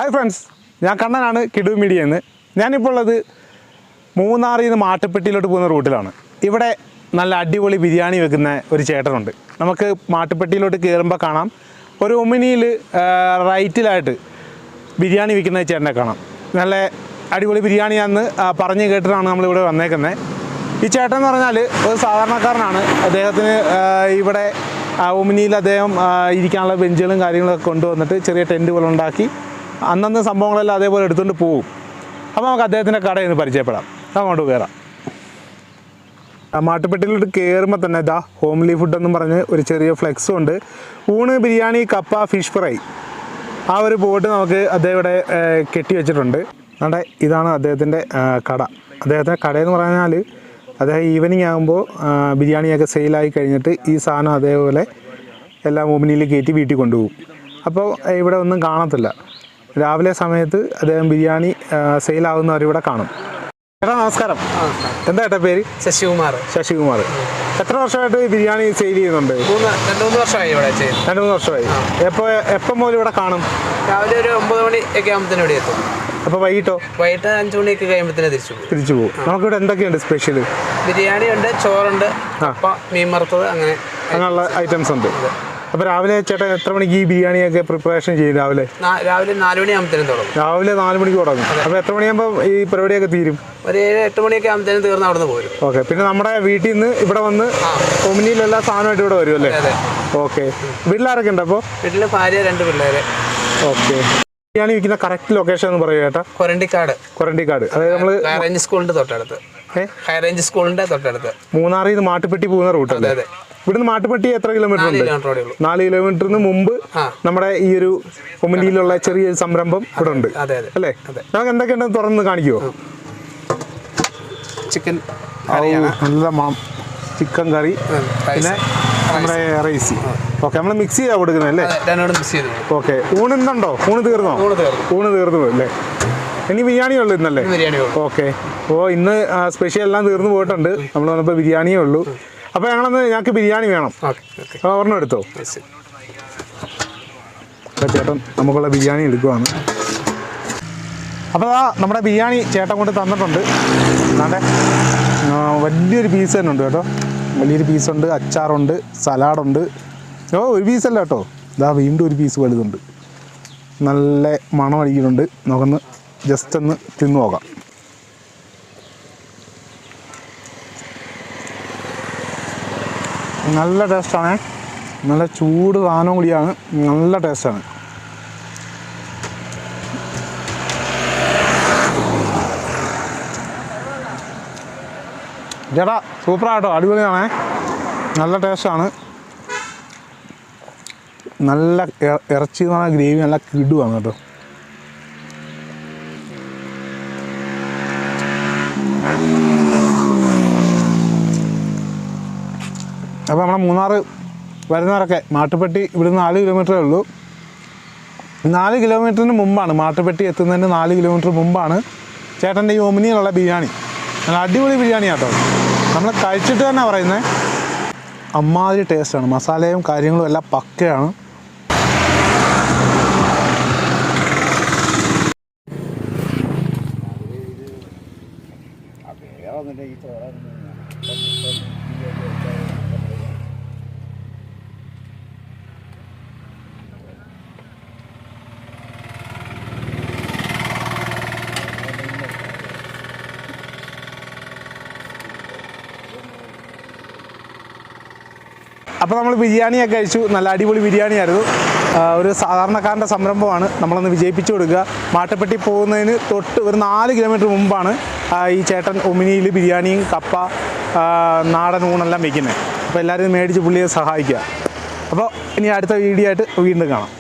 Hi friends, ഞാൻ കണ്ണനാണ് കിഡു media എന്ന്. ഞാനിപ്പോൾ ഉള്ളത് മൂന്നാറിൽ നിന്ന് മാട്ടുപ്പെട്ടിയിലോട്ട് പോകുന്ന റൂട്ടിലാണ്. ഇവിടെ നല്ല അടിപൊളി ബിരിയാണി വെക്കുന്ന ഒരു ചേട്ടനുണ്ട്. നമുക്ക് മാട്ടുപ്പെട്ടിയിലോട്ട് കയറുമ്പോൾ കാണാം, ഒരു ഒമിനിയിൽ റൈറ്റിലായിട്ട് ബിരിയാണി വിൽക്കുന്ന ചേട്ടനെ കാണാം. നല്ല അടിപൊളി ബിരിയാണിയാണെന്ന് പറഞ്ഞ് കേട്ടിട്ടാണ് നമ്മളിവിടെ വന്നേക്കുന്നത്. ഈ ചേട്ടൻ എന്ന് പറഞ്ഞാൽ ഒരു സാധാരണക്കാരനാണ്. അദ്ദേഹത്തിന് ഇവിടെ ഒമിനിയിൽ അദ്ദേഹം ഇരിക്കാനുള്ള ബെഞ്ചുകളും കാര്യങ്ങളൊക്കെ കൊണ്ടുവന്നിട്ട് ചെറിയ ടെൻറ്റ് പോലെ ഉണ്ടാക്കി അന്നന്ന് സംഭവങ്ങളെല്ലാം അതേപോലെ എടുത്തുകൊണ്ട് പോകും. അപ്പോൾ നമുക്ക് അദ്ദേഹത്തിൻ്റെ കടയിൽ നിന്ന് പരിചയപ്പെടാം. അങ്ങോട്ട് കയറാം. മാട്ടുപ്പെട്ടിയിലോട്ട് കയറുമ്പോൾ തന്നെ ഇതാ ഹോംലി ഫുഡ് എന്നും പറഞ്ഞ് ഒരു ചെറിയ ഫ്ലെക്സും ഉണ്ട്. ഊണ്, ബിരിയാണി, കപ്പ, ഫിഷ് ഫ്രൈ, ആ ഒരു ബോർഡ് നമുക്ക് അദ്ദേഹം ഇവിടെ കെട്ടി വെച്ചിട്ടുണ്ട്. അവിടെ ഇതാണ് അദ്ദേഹത്തിൻ്റെ കട. അദ്ദേഹത്തിൻ്റെ കടയെന്ന് പറഞ്ഞാൽ അദ്ദേഹം ഈവനിങ് ആകുമ്പോൾ ബിരിയാണിയൊക്കെ സെയിലായി കഴിഞ്ഞിട്ട് ഈ സാധനം അതേപോലെ എല്ലാം ഒമിനിയിൽ കയറ്റി വീട്ടിൽ കൊണ്ടുപോകും. അപ്പോൾ ഇവിടെ ഒന്നും കാണത്തില്ല. രാവിലെ സമയത്ത് അദ്ദേഹം ബിരിയാണി സെയിലാവുന്നവരിവിടെ കാണും. ചേട്ടാ നമസ്കാരം. എന്താ ചേട്ടാ പേര്? ശശികുമാർ. എത്ര വർഷമായിട്ട് ബിരിയാണി സെയിൽ ചെയ്യുന്നുണ്ട്? 2-3 വർഷമായി ഇവിടെ ചെയ്യുന്നു. 2-3 വർഷമായി. എപ്പം മുതൽ ഇവിടെ കാണും? രാവിലെ ഒരു 9 മണിയൊക്കെ ആകുമ്പോഴത്തേനും ഇവിടെ എത്തും. അപ്പോൾ വൈകിട്ടോ? വൈകിട്ട് 5 മണിയൊക്കെ കഴിയുമ്പോഴത്തേനും തിരിച്ചു പോകും. നമുക്കിവിടെ എന്തൊക്കെയുണ്ട് സ്പെഷ്യൽ? ബിരിയാണി ഉണ്ട്, ചോറുണ്ട്, കപ്പ, മീൻ വറുത്തത്, അങ്ങനെയുള്ള ഐറ്റംസ് ഉണ്ട്. അപ്പോൾ രാവിലെ ചേട്ടൻ എത്ര മണിക്ക് ഈ ബിരിയാണിയൊക്കെ പ്രിപ്പറേഷൻ ചെയ്യും? രാവിലെ 4 മണിയാകുമ്പോഴത്തേനും തുടങ്ങും. രാവിലെ 4 മണിക്ക് തുടങ്ങും. അപ്പോൾ എത്ര മണിയാകുമ്പോൾ ഈ പരിപാടിയൊക്കെ തീരും? ഒരു 7-8 മണിയൊക്കെ ആകുമ്പോഴത്തേനും തീർന്ന് അവിടെ നിന്ന് പോരും. ഓക്കെ. പിന്നെ നമ്മുടെ വീട്ടിൽ നിന്ന് ഇവിടെ വന്ന് ഒമിനിയിൽ എല്ലാ സാധനമായിട്ട് ഇവിടെ വരും അല്ലേ? ഓക്കെ. വീട്ടിലാരൊക്കെ ഉണ്ട്? അപ്പോൾ വീട്ടിൽ ഭാര്യ, 2 പിള്ളേര്. ഓക്കെ. ബിരിയാണി വിൽക്കുന്ന കറക്റ്റ് ലൊക്കേഷൻ എന്ന് പറയുക ചേട്ടാ? കൊരണ്ടിക്കാട്. അതായത് നമ്മൾ ഹൈറേഞ്ച് സ്കൂളിൻ്റെ തൊട്ടടുത്ത്. മൂന്നാറിൽ നിന്ന് മാട്ടുപ്പെട്ടി പോകുന്ന റൂട്ട് അല്ലേ? ഇവിടുന്ന് മാട്ടുപ്പെട്ടി എത്ര കിലോമീറ്റർ ഉണ്ട്? 4 കിലോമീറ്ററിന് മുമ്പ് നമ്മുടെ ഈ ഒരു ഒമിനിയിലുള്ള ചെറിയൊരു സംരംഭം ഇവിടെ ഉണ്ട് അല്ലേ? നമുക്ക് എന്തൊക്കെയുണ്ടെന്ന് തുറന്ന് കാണിക്കുമോ? ചിക്കൻ നല്ല ചിക്കൻ കറി, പിന്നെ നമ്മുടെ റൈസ്. ഓക്കെ. നമ്മൾ മിക്സ് ചെയ്താ കൊടുക്കുന്നത് അല്ലേ? ഓക്കെ. ഊണെന്തുണ്ടോ? ഊണ് തീർന്നു അല്ലേ? ഇനി ബിരിയാണി ഉള്ളൂ ഇന്നല്ലേ? ഓക്കെ. ഇന്ന് സ്പെഷ്യൽ എല്ലാം തീർന്നു പോയിട്ടുണ്ട്. നമ്മൾ വന്നപ്പോൾ ബിരിയാണിയേ ഉള്ളൂ. അപ്പോൾ ഞങ്ങൾക്ക് ബിരിയാണി വേണം. ഒരെണ്ണം എടുത്തോ. അപ്പോൾ ചേട്ടൻ നമുക്കുള്ള ബിരിയാണി എടുക്കുവാണ്. അപ്പോൾ നമ്മുടെ ബിരിയാണി ചേട്ടൻ കൊണ്ട് തന്നിട്ടുണ്ട്. അതെ, വലിയൊരു പീസ് തന്നെ ഉണ്ട് കേട്ടോ. വലിയൊരു പീസുണ്ട്, അച്ചാറുണ്ട്, സലാഡുണ്ട്. ഒരു പീസല്ല കേട്ടോ, വീണ്ടും ഒരു പീസ് വലുതുണ്ട്. നല്ല മണം അടിക്കുന്നുണ്ട്. നമുക്കൊന്ന് ജസ്റ്റ് ഒന്ന് തിന്നു നോക്കാം. നല്ല ടേസ്റ്റാണ്. നല്ല ചൂട് സാധനം കൂടിയാണ്. നല്ല ടേസ്റ്റാണ്. ചേട്ടാ സൂപ്പറാട്ടോ, അടിപൊളിയാണേ. നല്ല ടേസ്റ്റാണ്. നല്ല ഇറച്ചി എന്ന് പറഞ്ഞാൽ ഗ്രേവി നല്ല കിടുവാണ് കേട്ടോ. അപ്പോൾ നമ്മുടെ മൂന്നാർ വരുന്നവരൊക്കെ മാട്ടുപ്പെട്ടി ഇവിടുന്ന് 4 കിലോമീറ്ററേ ഉള്ളൂ. 4 കിലോമീറ്ററിന് മുമ്പാണ്, മാട്ടുപ്പെട്ടി എത്തുന്നതിന് 4 കിലോമീറ്റർ മുമ്പാണ് ചേട്ടൻ്റെ ഈ ഒമിനിയിലുള്ള ബിരിയാണി. നല്ല അടിപൊളി ബിരിയാണിയാണ് കേട്ടോ. നമ്മൾ കഴിച്ചിട്ട് തന്നെ പറയുന്നത് അമ്മാതിരി ടേസ്റ്റാണ്. മസാലയും കാര്യങ്ങളും എല്ലാം പക്കയാണ്. അപ്പോൾ നമ്മൾ ബിരിയാണിയൊക്കെ കഴിച്ചു. നല്ല അടിപൊളി ബിരിയാണിയായിരുന്നു. ഒരു സാധാരണക്കാരൻ്റെ സംരംഭമാണ്. നമ്മളൊന്ന് വിജയിപ്പിച്ചു കൊടുക്കുക. മാട്ടുപ്പെട്ടി പോകുന്നതിന് തൊട്ട് ഒരു 4 കിലോമീറ്റർ മുമ്പാണ് ഈ ചേട്ടൻ ഒമിനിയിൽ ബിരിയാണിയും കപ്പ, നാടൻ ഊണെല്ലാം വയ്ക്കുന്നത്. അപ്പോൾ എല്ലാവരും മേടിച്ച് പുള്ളിയെ സഹായിക്കുക. അപ്പോൾ ഇനി അടുത്ത വീഡിയോ ആയിട്ട് വീണ്ടും കാണാം.